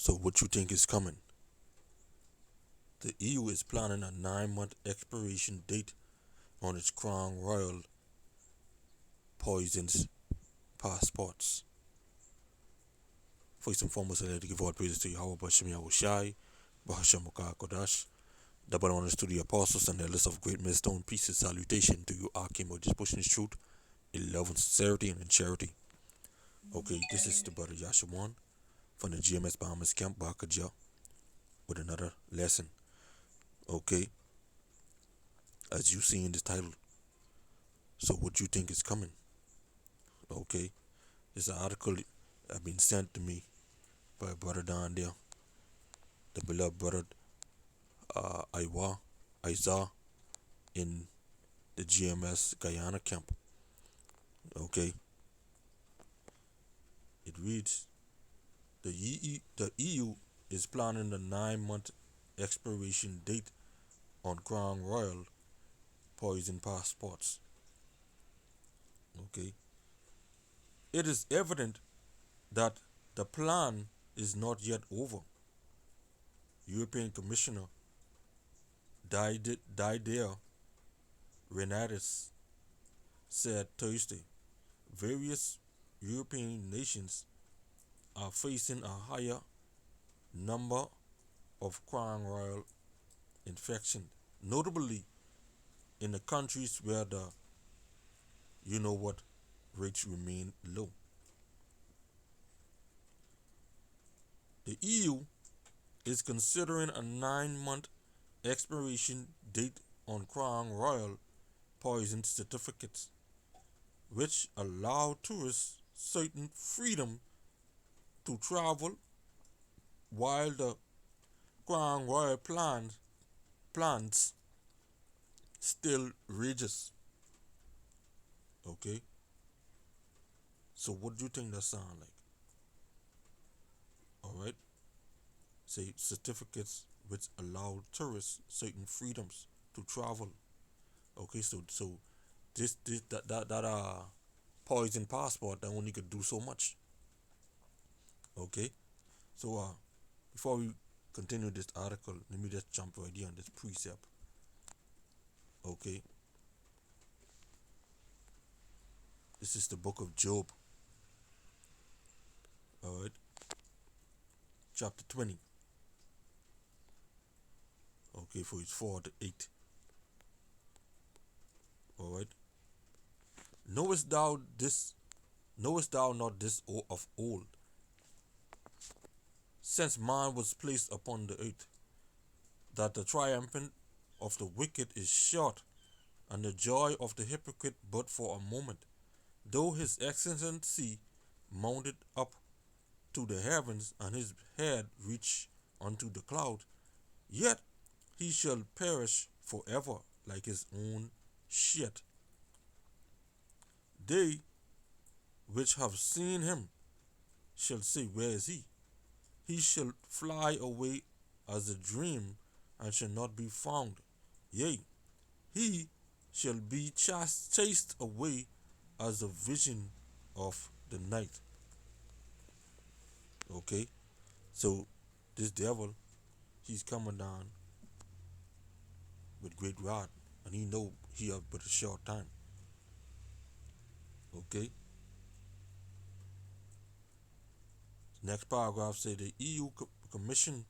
So what you think is coming? The EU is planning a 9-month expiration date on its Crown Royal poisons passports. First and foremost, I'd like to give all praises to Yahweh Bashem Yahushai, Bahashem Mokah Kodash, double honors to the apostles and their list of great millstone. Peace and salutation to you, Akim, who just pushing his truth in love and sincerity and in charity. Okay, this is the brother Yashawan from the GMS Bahamas Camp, Bakaja, with another lesson. Okay, as you see in this title. So what you think is coming? Okay, this article have been sent to me by a brother down there, the beloved brother Aiza in the GMS Guyana camp. Okay, it reads, the EU is planning a 9-month expiration date on Crown Royal poison passports. Okay, it is evident that the plan is not yet over. European Commissioner Didier Reynders said Thursday various European nations are facing a higher number of Crown Royal infections, notably in the countries where the you know what rates remain low. The EU is considering a 9-month expiration date on Crown Royal poison certificates, which allow tourists certain freedom to travel, while the Crown Royal plans still rages. Okay, so what do you think that sound like? All right, say certificates which allow tourists certain freedoms to travel. Okay, so this that poison passport that only could do so much. Okay, so before we continue this article, let me just jump right here on this precept. Okay, this is the book of Job. All right, chapter 20. Okay, for it's 4 to 8. All right. Knowest thou this? Knowest thou not this of old? Since man was placed upon the earth, that the triumphant of the wicked is short, and the joy of the hypocrite but for a moment. Though his excellency mounted up to the heavens, and his head reach unto the cloud, yet he shall perish forever like his own shit. They which have seen him shall say, where is he? He shall fly away as a dream, and shall not be found. Yea, he shall be chased away as a vision of the night. Okay, so this devil, he's coming down with great wrath, and he know he have but a short time. Okay, next paragraph say the EU commissioned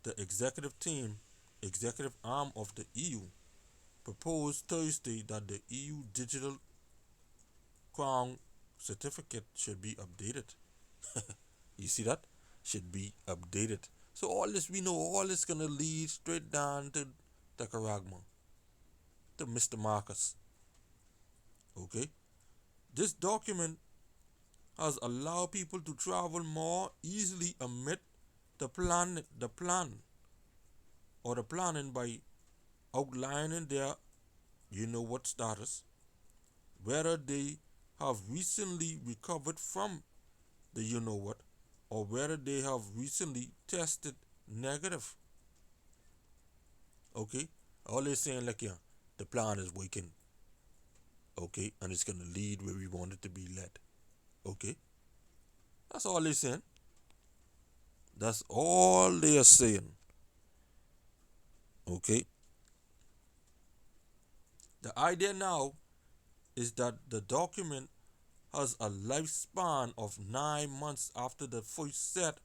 the executive arm of the EU, proposed Thursday that the EU digital crown certificate should be updated. You see that? Should be updated. So all this, we know all this gonna lead straight down to the Karagma, to Mr. Marcus. Okay? This document has allowed people to travel more easily amid the plan or the planning by outlining their you know what status, whether they have recently recovered from the you know what, or whether they have recently tested negative. Okay? All they're saying like yeah, the plan is working. Okay, and it's gonna lead where we want it to be led. Okay? That's all they're saying. That's all they are saying. Okay? The idea now is that the document has a lifespan of 9 months after the first set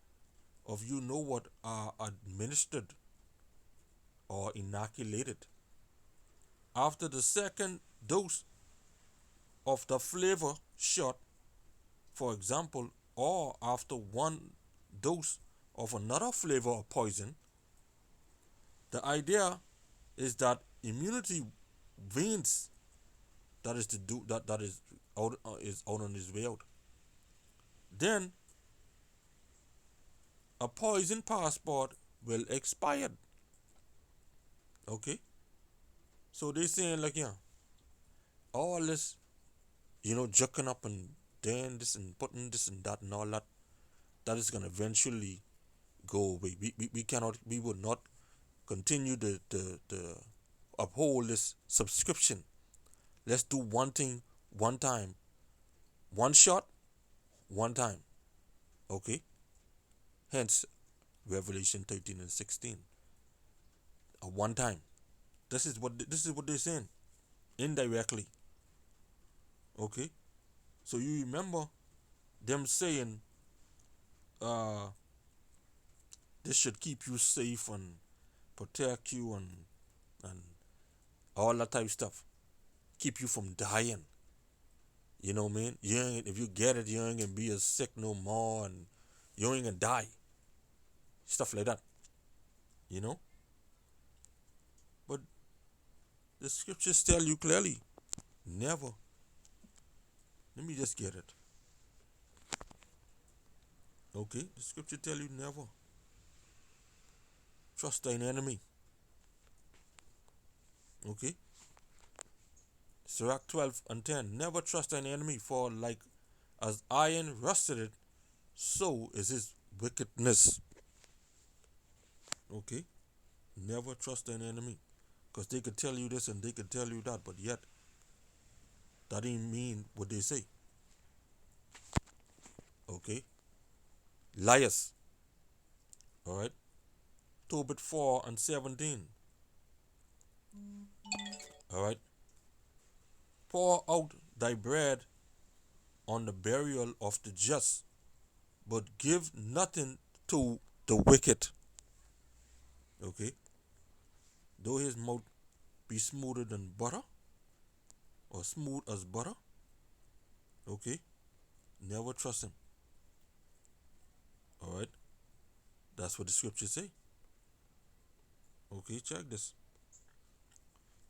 of you know what are administered or inoculated. After the second dose of the flavor shot, for example, or after one dose of another flavor of poison, the idea is that immunity wanes. That is to do that is out on his way out. Then a poison passport will expire. Okay, so they saying like all this jucking up and doing this and putting this and that and all that, that is gonna eventually go away. We would not continue to uphold this subscription. Let's do one thing one time, one shot, one time. Okay? Hence Revelation 13 and 16. A one time. This is what they're saying. Indirectly. Okay? So you remember them saying this should keep you safe and protect you and all that type of stuff. Keep you from dying. You know what I mean? If you get it, you ain't gonna be as sick no more and you ain't gonna die. Stuff like that. You know? But the scriptures tell you clearly, never. Let me just get it. Okay? The scripture tell you never. Trust thine enemy. Okay? Sirach 12 and 10. Never trust thine enemy, for like as iron rusted it, so is his wickedness. Okay? Never trust an enemy. Because they could tell you this and they could tell you that, but yet, that didn't mean what they say. Okay? Liars. Alright? Tobit 4 and 17. Alright? Pour out thy bread on the burial of the just, but give nothing to the wicked. Okay? Though his mouth be smoother than butter, or smooth as butter, okay? Never trust him. Alright? That's what the scriptures say. Okay, check this.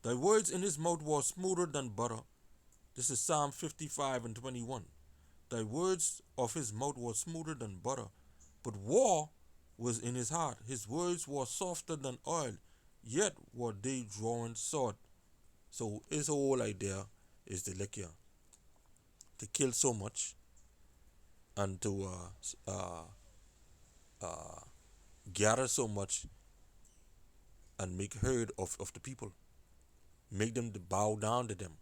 Thy words in his mouth were smoother than butter. This is Psalm 55 and 21. Thy words of his mouth were smoother than butter, but war was in his heart. His words were softer than oil, yet were they drawn sword. So his whole idea is to kill so much and to gather so much and make herd of the people. Make them to bow down to them.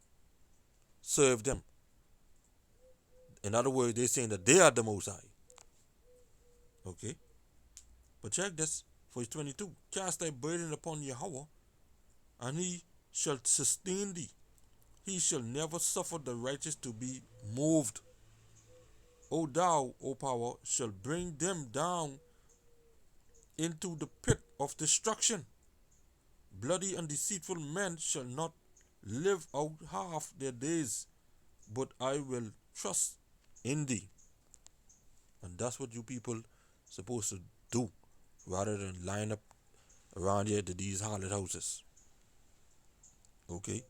Serve them. In other words, they're saying that they are the Most High. Okay? But check this. Verse 22. Cast thy burden upon Yahweh, and he shall sustain thee. He shall never suffer the righteous to be moved. O thou, O power, shall bring them down into the pit of destruction. Bloody and deceitful men shall not live out half their days, but I will trust in thee. And that's what you people supposed to do, rather than line up around here to these harlot houses. Okay?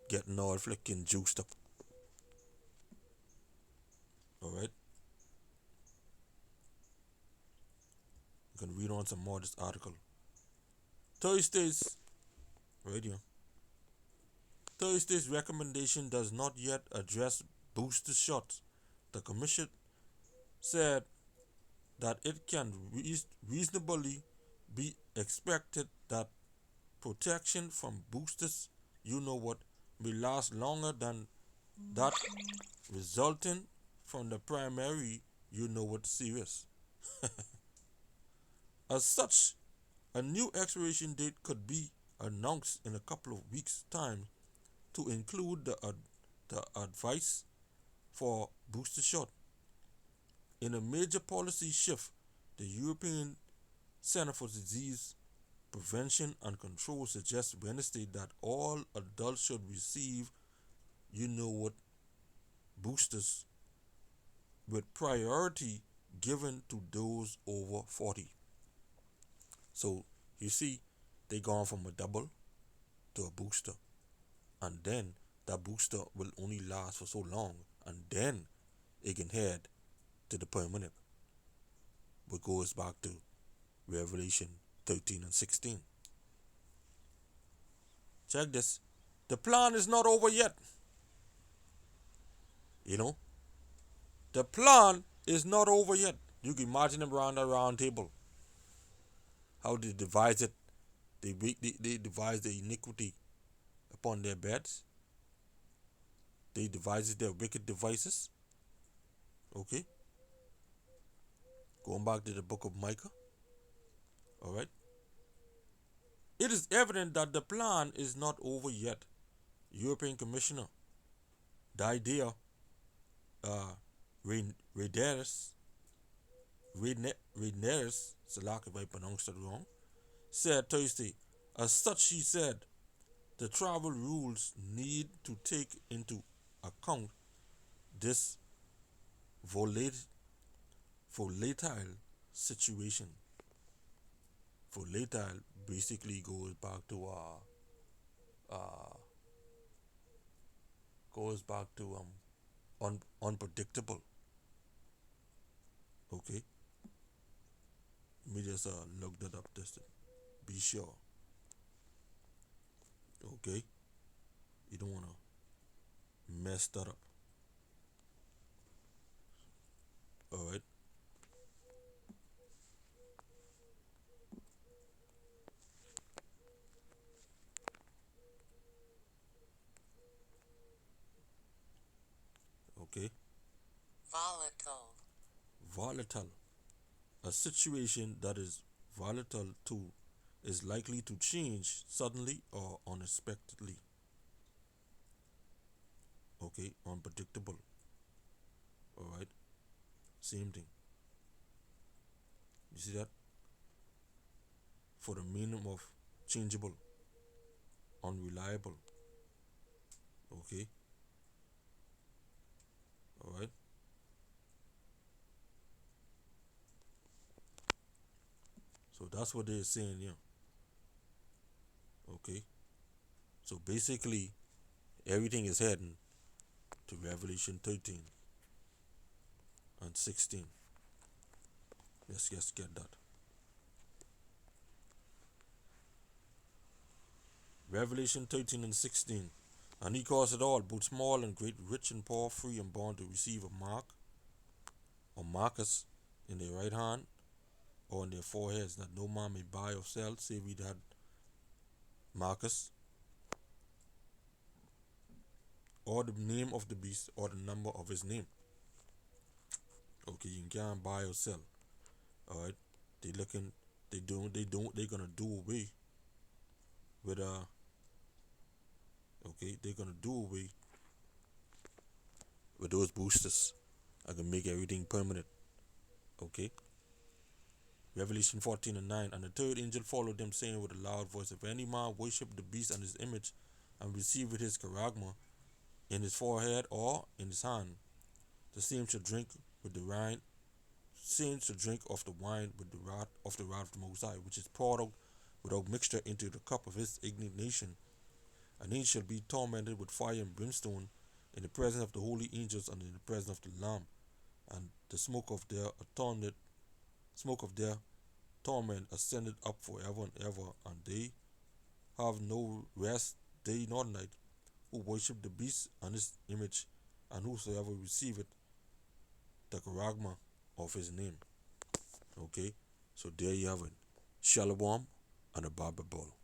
Getting all flicking juiced up. Alright? You can read on some more of this article. Thursday's radio. Thursday's recommendation does not yet address booster shots. The commission said that it can reasonably be expected that protection from boosters, may last longer than that resulting from the primary, series. As such, a new expiration date could be announced in a couple of weeks' time to include the advice for booster shot. In a major policy shift, the European Center for Disease Prevention and Control suggests Wednesday that all adults should receive, boosters with priority given to those over 40. So you see, they gone from a double to a booster, and then that booster will only last for so long, and then it can head to the permanent, which goes back to Revelation 13 and 16. Check this. The plan is not over yet. You know, the plan is not over yet. You can imagine them around a round table. How they devise it. They devise the iniquity upon their beds. They devise their wicked devices. Okay? Going back to the book of Micah. Alright? It is evident that the plan is not over yet. European Commissioner Didier Reynders, Salak if I pronounced it wrong, said Thursday. As such, she said, the travel rules need to take into account this volatile situation. Volatile basically goes back to unpredictable. Okay, let me just look that up just to be sure. Okay, you don't wanna mess that up. All right. Okay. Volatile. A situation that is volatile too is likely to change suddenly or unexpectedly. Okay, unpredictable. Alright, same thing. You see that? For the meaning of changeable, unreliable. Okay, alright. So that's what they're saying here. Okay, so basically, everything is heading to Revelation 13 and 16. Let's just get that. Revelation 13 and 16. And he caused it all, both small and great, rich and poor, free and bond, to receive a mark or markers in their right hand or on their foreheads, that no man may buy or sell save he had markers, or the name of the beast, or the number of his name. Okay, you can't buy or sell. Alright. They're gonna do away with they're gonna do away with those boosters. I can make everything permanent. Okay. Revelation 14 and 9. And the third angel followed them, saying with a loud voice, if any man worship the beast and his image, and receive with his charagma in his forehead or in his hand, the same shall drink with the wine, same shall drink of the wine with the wrath of the Most High, which is poured out without mixture into the cup of his indignation. And he shall be tormented with fire and brimstone in the presence of the holy angels and in the presence of the Lamb. And the smoke of their torment ascended up forever and ever, and they have no rest day nor night, who worship the beast and his image, and whosoever receiveth the charagma of his name. Okay, so there you have it. Shalom and a Bible.